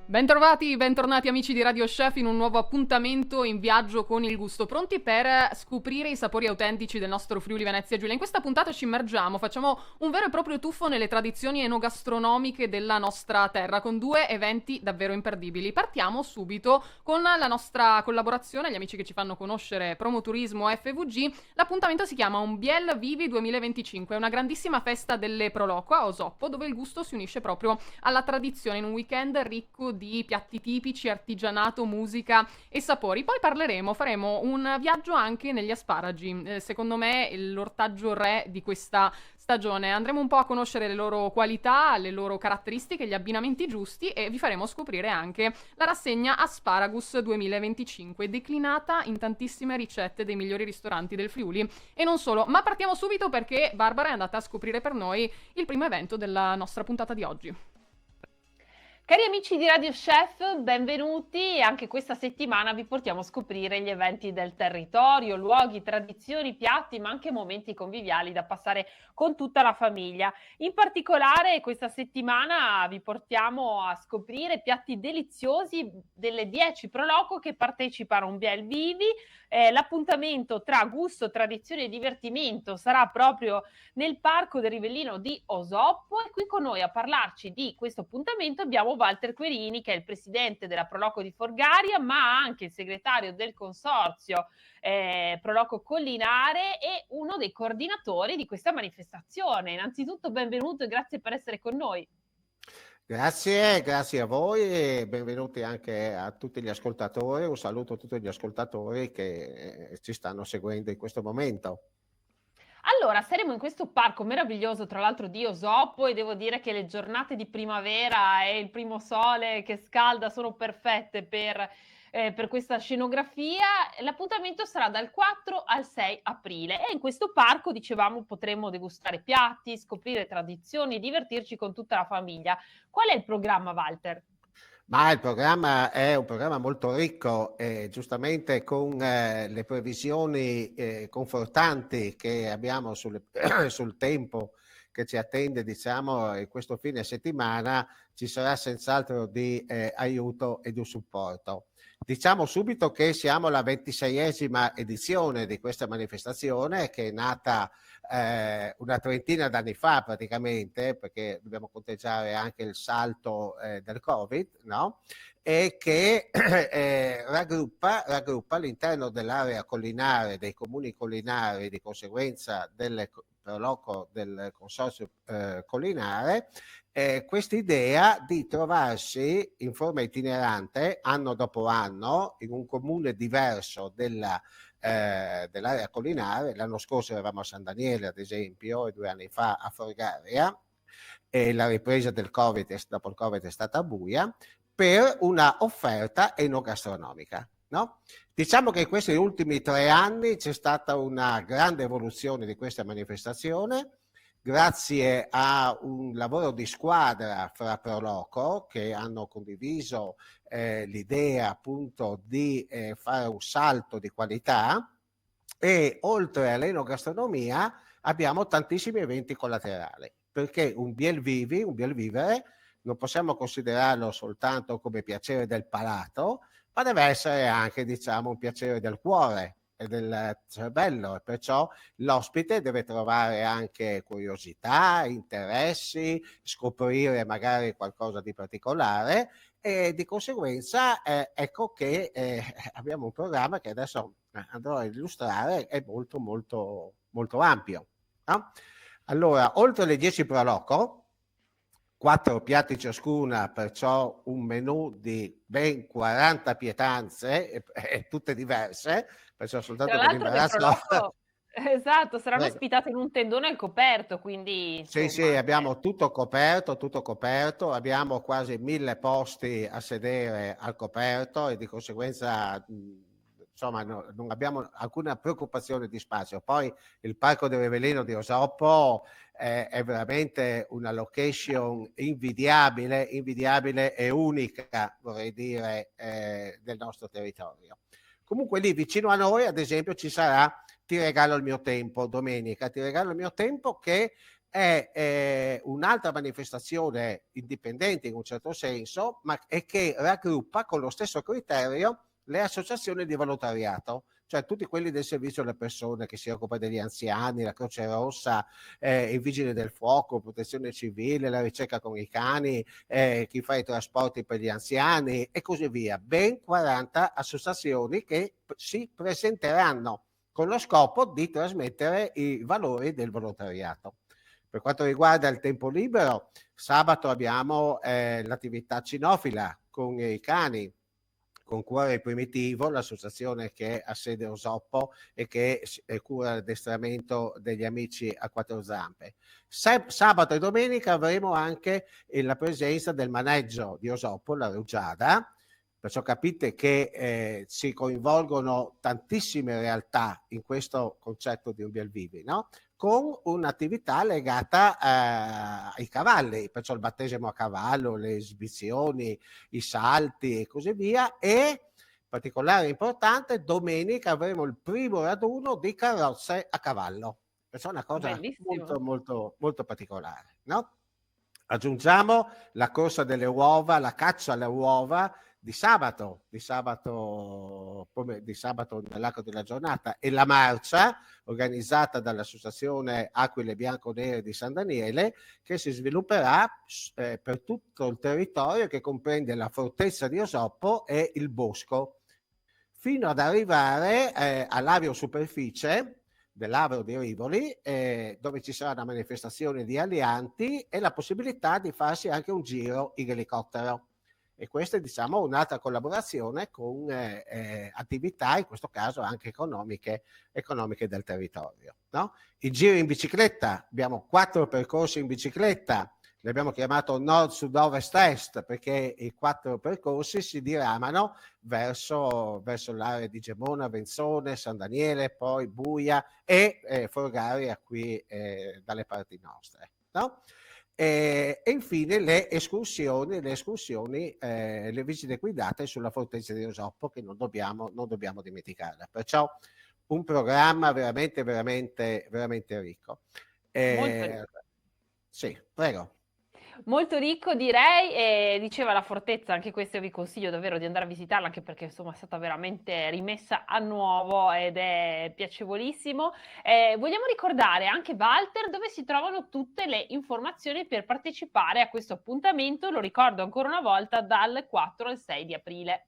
Bentrovati, bentornati amici di Radio Chef in un nuovo appuntamento in viaggio con il gusto, pronti per scoprire i sapori autentici del nostro Friuli Venezia Giulia. In questa puntata ci immergiamo, facciamo un vero e proprio tuffo nelle tradizioni enogastronomiche della nostra terra con due eventi davvero imperdibili. Partiamo subito con la nostra collaborazione, gli amici che ci fanno conoscere Promoturismo FVG. L'appuntamento si chiama Un Biel Vivi 2025, è una grandissima festa delle Proloco a Osoppo dove il gusto si unisce proprio alla tradizione in un weekend ricco di piatti tipici, artigianato, musica e sapori. Poi faremo un viaggio anche negli asparagi, secondo me l'ortaggio re di questa stagione. Andremo un po' a conoscere le loro qualità, le loro caratteristiche, gli abbinamenti giusti e vi faremo scoprire anche la rassegna Asparagus 2025, declinata in tantissime ricette dei migliori ristoranti del Friuli e non solo. Ma partiamo subito perché Barbara è andata a scoprire per noi il primo evento della nostra puntata di oggi. Cari amici di Radio Chef, benvenuti. Anche questa settimana vi portiamo a scoprire gli eventi del territorio, luoghi, tradizioni, piatti, ma anche momenti conviviali da passare con tutta la famiglia. In particolare questa settimana vi portiamo a scoprire piatti deliziosi delle 10 Proloco che partecipano a un Biel Vivi. L'appuntamento tra gusto, tradizione e divertimento sarà proprio nel Parco del Rivellino di Osoppo e qui con noi a parlarci di questo appuntamento abbiamo Walter Querini che è il presidente della Proloco di Forgaria ma anche il segretario del consorzio Proloco Collinare e uno dei coordinatori di questa manifestazione. Innanzitutto benvenuto e grazie per essere con noi. Grazie a voi e benvenuti anche a tutti gli ascoltatori. Un saluto a tutti gli ascoltatori che ci stanno seguendo in questo momento. Allora, saremo in questo parco meraviglioso, tra l'altro di Osoppo, e devo dire che le giornate di primavera e il primo sole che scalda sono perfette per questa scenografia. L'appuntamento sarà dal 4 al 6 aprile e in questo parco, dicevamo, potremo degustare piatti, scoprire tradizioni e divertirci con tutta la famiglia. Qual è il programma, Walter? Ma il programma è un programma molto ricco e giustamente con le previsioni confortanti che abbiamo sul tempo che ci attende, diciamo, questo fine settimana ci sarà senz'altro di aiuto e di supporto. Diciamo subito che siamo alla 26esima edizione di questa manifestazione che è nata una trentina d'anni fa praticamente, perché dobbiamo conteggiare anche il salto del Covid, no? E che raggruppa all'interno dell'area collinare, dei comuni collinari, di conseguenza del Proloco del Consorzio Collinare, questa idea di trovarsi in forma itinerante anno dopo anno in un comune diverso dell'area collinare. L'anno scorso eravamo a San Daniele, ad esempio, e 2 anni fa a Forgaria, e la ripresa del Covid, dopo il Covid è stata buia, per una offerta enogastronomica. No? Diciamo che in questi ultimi 3 anni c'è stata una grande evoluzione di questa manifestazione, grazie a un lavoro di squadra fra Proloco che hanno condiviso l'idea appunto di fare un salto di qualità e oltre all'enogastronomia abbiamo tantissimi eventi collaterali perché un Biel Vivi, un Biel Vivere non possiamo considerarlo soltanto come piacere del palato, ma deve essere anche, diciamo, un piacere del cuore e del cervello e perciò l'ospite deve trovare anche curiosità, interessi, scoprire magari qualcosa di particolare e di conseguenza ecco che abbiamo un programma che adesso andrò a illustrare, è molto ampio. No? Allora, oltre alle 10 Proloco, 4 piatti ciascuna, perciò un menù di ben 40 pietanze, e tutte diverse, perciò Tra soltanto per l'altro le l'imbarazzo. Proloco, esatto, saranno Prego. ospitate in un tendone al coperto, quindi Sì, insomma. abbiamo tutto coperto, abbiamo quasi 1000 posti a sedere al coperto e di conseguenza insomma non abbiamo alcuna preoccupazione di spazio. Poi il Parco del Rivellino di Osoppo è veramente una location invidiabile e unica, vorrei dire, del nostro territorio. Comunque lì vicino a noi, ad esempio, ci sarà Ti regalo il mio tempo, domenica, Ti regalo il mio tempo che è un'altra manifestazione indipendente in un certo senso, ma è che raggruppa con lo stesso criterio le associazioni di volontariato, cioè tutti quelli del servizio alle persone che si occupa degli anziani, la Croce Rossa, i vigili del fuoco, protezione civile, la ricerca con i cani, chi fa i trasporti per gli anziani e così via. Ben 40 associazioni che si presenteranno con lo scopo di trasmettere i valori del volontariato. Per quanto riguarda il tempo libero, sabato abbiamo l'attività cinofila con i cani, con Cuore Primitivo, l'associazione che ha sede a Osoppo e che cura l'addestramento degli amici a quattro zampe. Sabato e domenica avremo anche la presenza del maneggio di Osoppo, la Rugiada, perciò capite che si coinvolgono tantissime realtà in questo concetto di un Biel Vivi, no? Con un'attività legata ai cavalli, perciò il battesimo a cavallo, le esibizioni, i salti e così via. E particolare importante, domenica avremo il primo raduno di carrozze a cavallo, perciò è una cosa Bellissimo. molto particolare, no? Aggiungiamo la corsa delle uova, la caccia alle uova di sabato nell'arco della giornata, e la marcia organizzata dall'associazione Aquile Bianco-Nere di San Daniele, che si svilupperà per tutto il territorio che comprende la fortezza di Osoppo e il bosco, fino ad arrivare all'Avio Superficie dell'Avro di Rivoli, dove ci sarà una manifestazione di alianti e la possibilità di farsi anche un giro in elicottero. E questa è, diciamo, un'altra collaborazione con attività, in questo caso anche economiche del territorio, no? I giri in bicicletta, abbiamo 4 percorsi in bicicletta, li abbiamo chiamato nord, sud, ovest, est, perché i 4 percorsi si diramano verso l'area di Gemona, Venzone, San Daniele, poi Buia e Forgaria qui dalle parti nostre, no? E infine le escursioni, le visite guidate sulla fortezza di Osoppo, che non dobbiamo dimenticare. Perciò un programma veramente ricco. Molto ricco. Sì, prego. Molto ricco direi, e diceva la fortezza, anche questo io vi consiglio davvero di andare a visitarla, anche perché insomma è stata veramente rimessa a nuovo ed è piacevolissimo. Vogliamo ricordare anche, Walter, dove si trovano tutte le informazioni per partecipare a questo appuntamento, lo ricordo ancora una volta, dal 4 al 6 di aprile.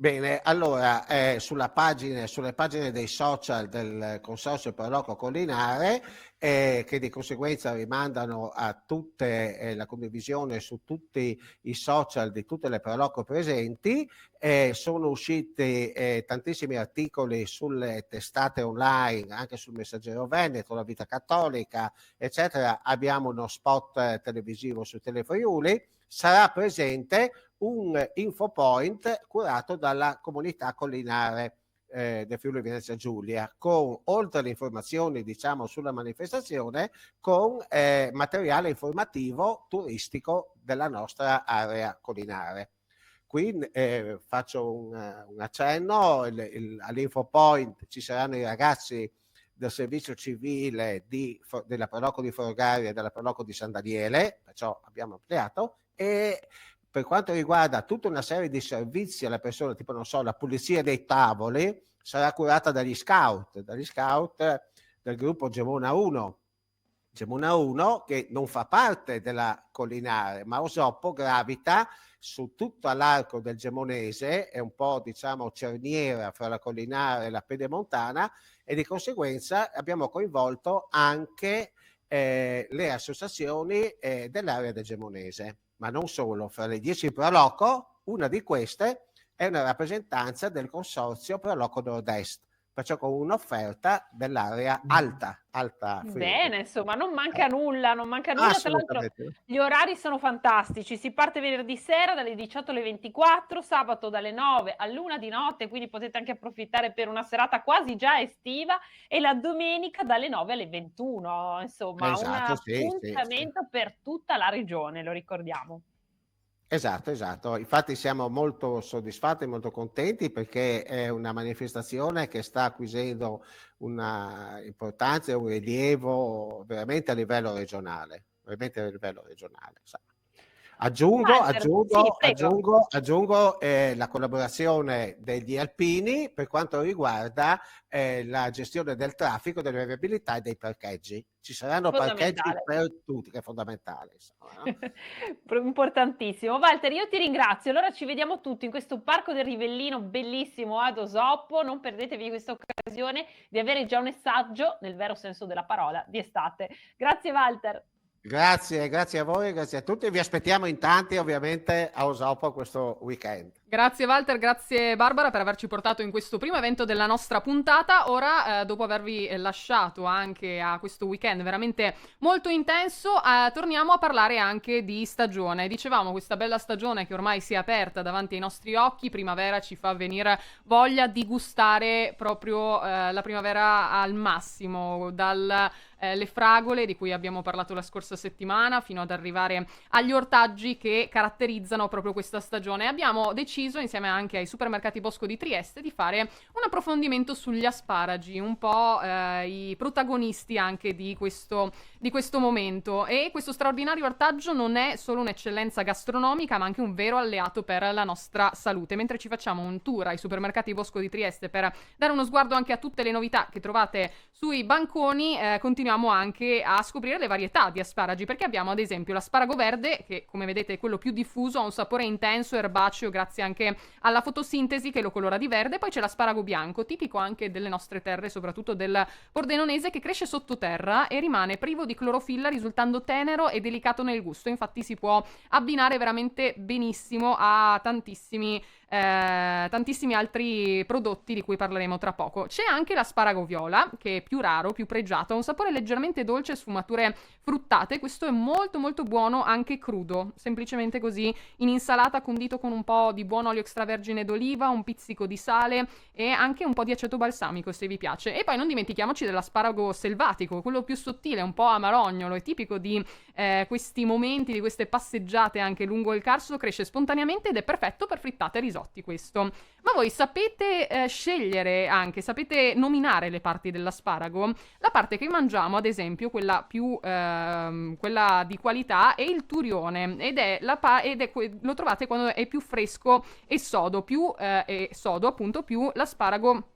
Bene, allora sulle pagine dei social del Consorzio Proloco Collinare, che di conseguenza rimandano a tutte la condivisione su tutti i social di tutte le Proloco presenti, sono usciti tantissimi articoli sulle testate online, anche sul Messaggero Veneto, la Vita Cattolica, eccetera. Abbiamo uno spot televisivo su Telefriuli, sarà presente un infopoint curato dalla comunità collinare del Friuli Venezia Giulia, con, oltre alle informazioni, diciamo, sulla manifestazione, con materiale informativo turistico della nostra area collinare. Qui faccio un accenno, all'infopoint ci saranno i ragazzi del servizio civile della Proloco di Forgaria e della Proloco di San Daniele, perciò abbiamo ampliato, e per quanto riguarda tutta una serie di servizi alle persone, tipo, non so, la pulizia dei tavoli, sarà curata dagli scout del gruppo Gemona 1. Gemona 1, che non fa parte della Collinare, ma Osoppo gravita su tutto l'arco del Gemonese, è un po', diciamo, cerniera fra la Collinare e la Pedemontana, e di conseguenza abbiamo coinvolto anche le associazioni dell'area del Gemonese. Ma non solo, fra le 10 Proloco, una di queste è una rappresentanza del consorzio Proloco Nord-Est, perciò con un'offerta dell'area alta Bene, insomma, non manca nulla, non manca nulla. Tra l'altro assolutamente. gli orari sono fantastici, si parte venerdì sera dalle 18 alle 24, sabato dalle 9 all'1 di notte, quindi potete anche approfittare per una serata quasi già estiva, e la domenica dalle 9 alle 21, insomma un Esatto, sì. appuntamento per tutta la regione, lo ricordiamo. Esatto, esatto. Infatti siamo molto soddisfatti, molto contenti perché è una manifestazione che sta acquisendo una importanza e un rilievo veramente a livello regionale, veramente a livello regionale. Walter, sì, prego. Aggiungo la collaborazione degli alpini per quanto riguarda la gestione del traffico, delle viabilità e dei parcheggi. Ci saranno parcheggi Fondamentale. per tutti, che è fondamentale, insomma, no? Importantissimo. Walter, io ti ringrazio. Allora ci vediamo tutti in questo Parco del Rivellino bellissimo ad Osoppo. Non perdetevi questa occasione di avere già un assaggio, nel vero senso della parola, di estate. Grazie Walter. Grazie a voi, grazie a tutti. Vi aspettiamo in tanti ovviamente a Osoppo questo weekend. Grazie Walter, grazie Barbara per averci portato in questo primo evento della nostra puntata. Ora, dopo avervi lasciato anche a questo weekend veramente molto intenso, torniamo a parlare anche di stagione. Dicevamo, questa bella stagione che ormai si è aperta davanti ai nostri occhi, primavera ci fa venire voglia di gustare proprio la primavera al massimo, le fragole di cui abbiamo parlato la scorsa settimana fino ad arrivare agli ortaggi che caratterizzano proprio questa stagione. Abbiamo deciso insieme anche ai supermercati Bosco di Trieste di fare un approfondimento sugli asparagi, un po' i protagonisti anche di questo momento, e questo straordinario ortaggio non è solo un'eccellenza gastronomica ma anche un vero alleato per la nostra salute. Mentre ci facciamo un tour ai supermercati Bosco di Trieste per dare uno sguardo anche a tutte le novità che trovate sui banconi, continuiamo anche a scoprire le varietà di asparagi, perché abbiamo ad esempio l'asparago verde che, come vedete, è quello più diffuso, ha un sapore intenso, erbaceo, grazie anche alla fotosintesi che lo colora di verde. Poi c'è l'asparago bianco, tipico anche delle nostre terre, soprattutto del Pordenonese, che cresce sottoterra e rimane privo di clorofilla, risultando tenero e delicato nel gusto. Infatti si può abbinare veramente benissimo a tantissimi altri prodotti di cui parleremo tra poco. C'è anche l'asparago viola, che è più raro, più pregiato, ha un sapore leggermente dolce e sfumature fruttate. Questo è molto molto buono anche crudo, semplicemente così in insalata, condito con un po' di buon olio extravergine d'oliva, un pizzico di sale e anche un po' di aceto balsamico se vi piace. E poi non dimentichiamoci dell'asparago selvatico, quello più sottile, un po' amarognolo, è tipico di questi momenti, di queste passeggiate anche lungo il Carso, cresce spontaneamente ed è perfetto per frittate e risotti questo. Ma voi sapete scegliere anche, sapete nominare le parti dell'asparago? La parte che mangiamo, ad esempio, quella più quella di qualità, è il turione lo trovate quando è più fresco e sodo, appunto, più l'asparago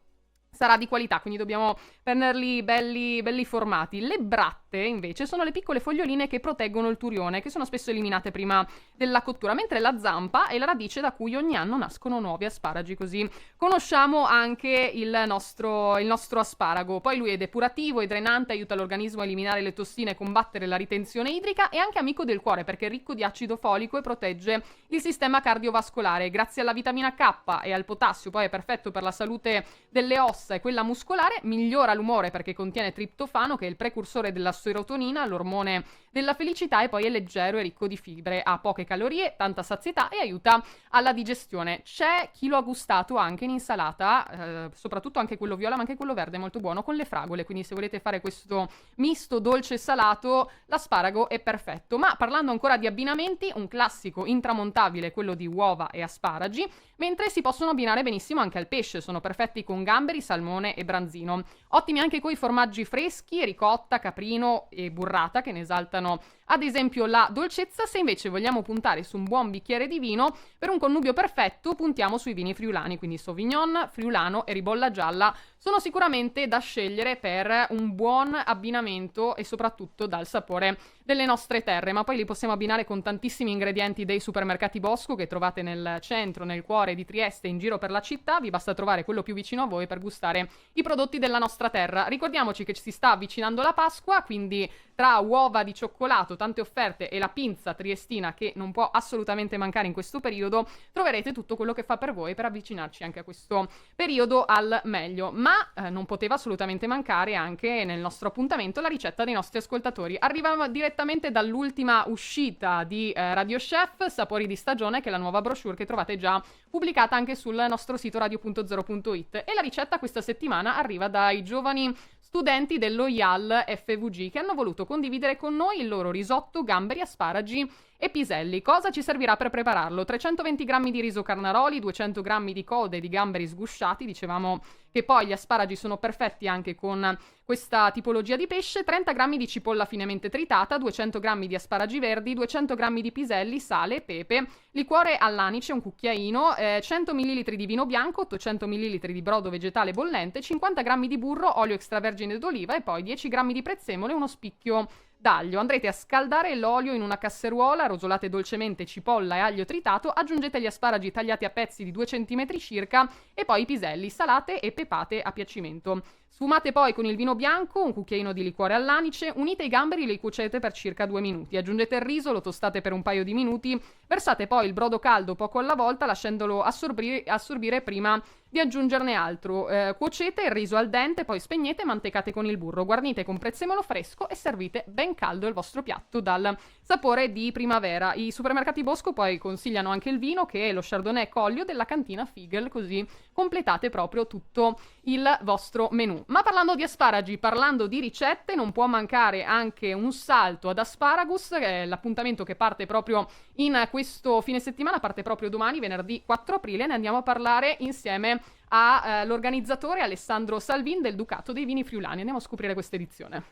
sarà di qualità, quindi dobbiamo prenderli belli formati. Le bratte, invece, sono le piccole foglioline che proteggono il turione, che sono spesso eliminate prima della cottura, mentre la zampa è la radice da cui ogni anno nascono nuovi asparagi, così conosciamo anche il nostro asparago. Poi lui è depurativo e drenante, aiuta l'organismo a eliminare le tossine e combattere la ritenzione idrica, e anche amico del cuore perché è ricco di acido folico e protegge il sistema cardiovascolare. Grazie alla vitamina K e al potassio, poi è perfetto per la salute delle ossa e quella muscolare, migliora l'umore perché contiene triptofano, che è il precursore della serotonina, l'ormone della felicità, e poi è leggero e ricco di fibre, ha poche calorie, tanta sazietà e aiuta alla digestione. C'è chi lo ha gustato anche in insalata, soprattutto anche quello viola, ma anche quello verde è molto buono con le fragole, quindi se volete fare questo misto dolce e salato, l'asparago è perfetto. Ma parlando ancora di abbinamenti, un classico intramontabile è quello di uova e asparagi, mentre si possono abbinare benissimo anche al pesce, sono perfetti con gamberi, salmone e branzino. Ottimi anche coi formaggi freschi, ricotta, caprino e burrata, che ne esaltano ad esempio la dolcezza. Se invece vogliamo puntare su un buon bicchiere di vino, per un connubio perfetto puntiamo sui vini friulani, quindi Sauvignon, Friulano e Ribolla Gialla sono sicuramente da scegliere per un buon abbinamento e soprattutto dal sapore delle nostre terre. Ma poi li possiamo abbinare con tantissimi ingredienti dei supermercati Bosco che trovate nel centro, nel cuore di Trieste, in giro per la città. Vi basta trovare quello più vicino a voi per gustare i prodotti della nostra terra. Ricordiamoci che ci si sta avvicinando la Pasqua, quindi tra uova di cioccolato, tante offerte e la pinza triestina che non può assolutamente mancare in questo periodo, troverete tutto quello che fa per voi per avvicinarci anche a questo periodo al meglio. Ma non poteva assolutamente mancare anche nel nostro appuntamento la ricetta dei nostri ascoltatori. Arriva direttamente dall'ultima uscita di Radio Chef, Sapori di Stagione, che è la nuova brochure che trovate già pubblicata anche sul nostro sito radio.0.it, e la ricetta questa settimana arriva dai giovani studenti dello IAL FVG che hanno voluto condividere con noi il loro risotto, gamberi, asparagi e piselli. Cosa ci servirà per prepararlo? 320 g di riso Carnaroli, 200 g di code di gamberi sgusciati, dicevamo che poi gli asparagi sono perfetti anche con questa tipologia di pesce, 30 g di cipolla finemente tritata, 200 g di asparagi verdi, 200 g di piselli, sale, pepe, liquore all'anice, un cucchiaino, 100 ml di vino bianco, 800 ml di brodo vegetale bollente, 50 g di burro, olio extravergine d'oliva e poi 10 g di prezzemolo e uno spicchio d'aglio. Andrete a scaldare l'olio in una casseruola, rosolate dolcemente cipolla e aglio tritato, aggiungete gli asparagi tagliati a pezzi di 2 cm circa e poi i piselli, salate e pepate a piacimento. Sfumate poi con il vino bianco, un cucchiaino di liquore all'anice, unite i gamberi e li cuocete per circa 2 minuti. Aggiungete il riso, lo tostate per un paio di minuti, versate poi il brodo caldo poco alla volta lasciandolo assorbire prima di aggiungerne altro. Cuocete il riso al dente, poi spegnete e mantecate con il burro. Guarnite con prezzemolo fresco e servite ben caldo il vostro piatto dal sapore di primavera. I supermercati Bosco poi consigliano anche il vino, che è lo Chardonnay Collio della cantina Figel, così completate proprio tutto il vostro menù. Ma parlando di asparagi, parlando di ricette, non può mancare anche un salto ad Asparagus, che è l'appuntamento che parte proprio in questo fine settimana, parte proprio domani, venerdì 4 aprile. Ne andiamo a parlare insieme all'organizzatore Alessandro Salvin del Ducato dei Vini Friulani. Andiamo a scoprire questa edizione.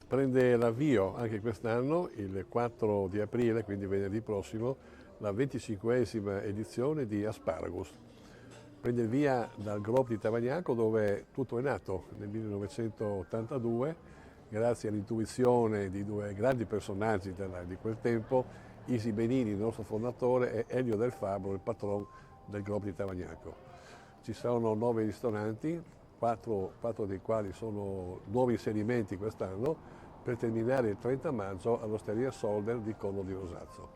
Prende l'avvio anche quest'anno, il 4 di aprile, quindi venerdì prossimo, la 25esima edizione di Asparagus. Prende il via dal Grob di Tavagnacco, dove tutto è nato nel 1982, grazie all'intuizione di due grandi personaggi di quel tempo, Isi Benini, il nostro fondatore, e Elio Del Fabbro, il patron del Grob di Tavagnacco. Ci sono 9 ristoranti, 4 dei quali sono nuovi inserimenti quest'anno, per terminare il 30 maggio all'Osteria Solder di Collo di Rosazzo.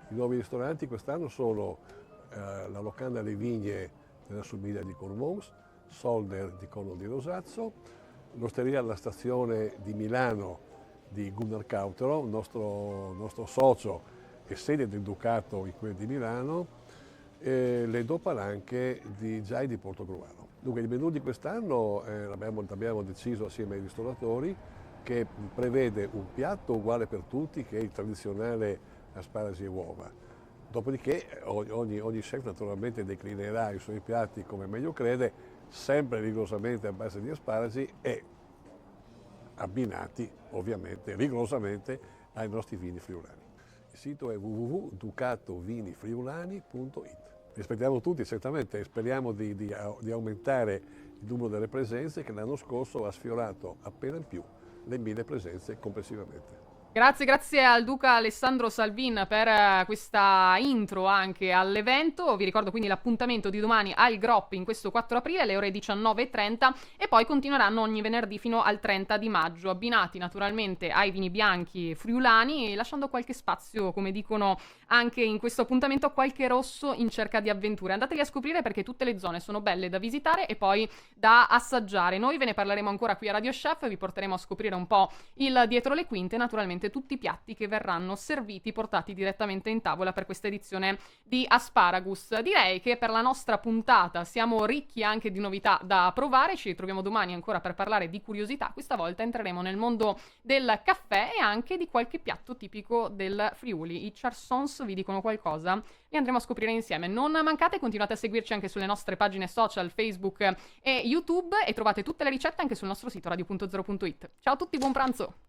I nuovi ristoranti quest'anno sono la Locanda Le Vigne della Somiglia di Cormons, Solder di Collo di Rosazzo, l'Osteria alla Stazione di Milano di Gunnar Cautero, nostro socio e sede del Ducato in quel di Milano, e le Dopalanche di Giai di Portogruaro. Dunque il menù di quest'anno abbiamo deciso assieme ai ristoratori, che prevede un piatto uguale per tutti, che è il tradizionale asparagi e uova. Dopodiché ogni chef naturalmente declinerà i suoi piatti come meglio crede, sempre rigorosamente a base di asparagi e abbinati ovviamente rigorosamente ai nostri vini friulani. Il sito è www.ducatovinifriulani.it. Vi aspettiamo tutti certamente e speriamo di aumentare il numero delle presenze, che l'anno scorso ha sfiorato appena in più le 1000 presenze complessivamente. Grazie al Duca Alessandro Salvin per questa intro anche all'evento. Vi ricordo quindi l'appuntamento di domani al Grop in questo 4 aprile alle ore 19:30 e poi continueranno ogni venerdì fino al 30 di maggio, abbinati naturalmente ai vini bianchi friulani e lasciando qualche spazio, come dicono anche in questo appuntamento, a qualche rosso in cerca di avventure. Andateli a scoprire perché tutte le zone sono belle da visitare e poi da assaggiare. Noi ve ne parleremo ancora qui a Radio Chef, vi porteremo a scoprire un po' il dietro le quinte, naturalmente tutti i piatti che verranno serviti, portati direttamente in tavola per questa edizione di Asparagus. Direi che per la nostra puntata siamo ricchi anche di novità da provare. Ci ritroviamo domani ancora per parlare di curiosità. Questa volta entreremo nel mondo del caffè e anche di qualche piatto tipico del Friuli. I charsons vi dicono qualcosa? Li andremo a scoprire insieme. Non mancate, continuate a seguirci anche sulle nostre pagine social, Facebook e YouTube, e trovate tutte le ricette anche sul nostro sito radio.0.it. Ciao a tutti, buon pranzo!